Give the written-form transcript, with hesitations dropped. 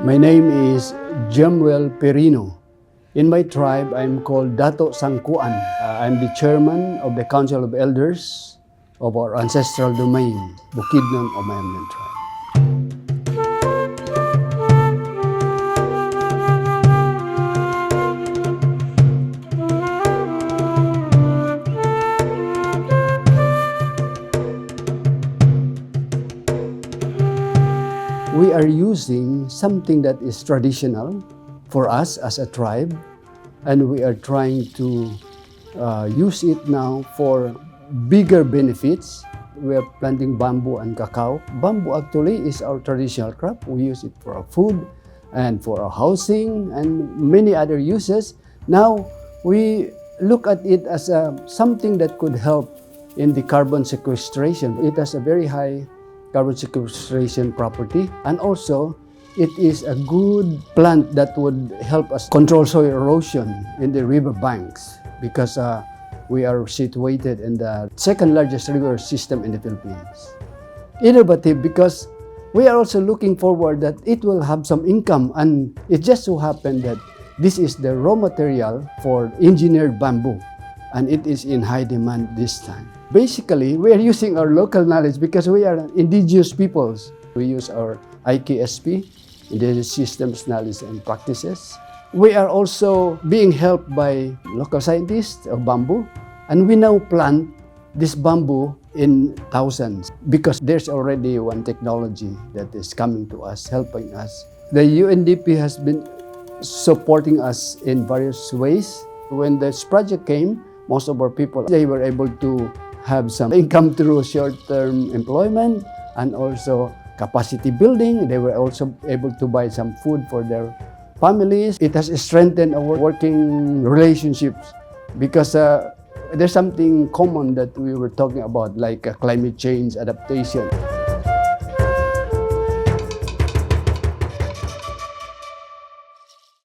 My name is Jamuel Perino. In my tribe, I'm called Datu Sangkuan. I'm the chairman of the Council of Elders of our ancestral domain, Bukidnon, Umayamnon tribe. We are using something that is traditional for us as a tribe, and we are trying to use it now for bigger benefits. We are planting bamboo and cacao. Bamboo actually is our traditional crop. We use it for our food and for our housing and many other uses. Now we look at it as something that could help in the carbon sequestration. It has a very high carbon sequestration property, and also it is a good plant that would help us control soil erosion in the river banks, because we are situated in the second largest river system in the Philippines. Innovative because we are also looking forward that it will have some income, and it just so happened that this is the raw material for engineered bamboo, and it is in high demand this time. Basically, we are using our local knowledge because we are indigenous peoples. We use our IKSP, Indigenous Systems, Knowledge and Practices. We are also being helped by local scientists of bamboo, and we now plant this bamboo in thousands because there's already one technology that is coming to us, helping us. The UNDP has been supporting us in various ways. When this project came, most of our people, they were able to have some income through short-term employment and also capacity building. They were also able to buy some food for their families. It has strengthened our working relationships because there's something common that we were talking about, like climate change adaptation.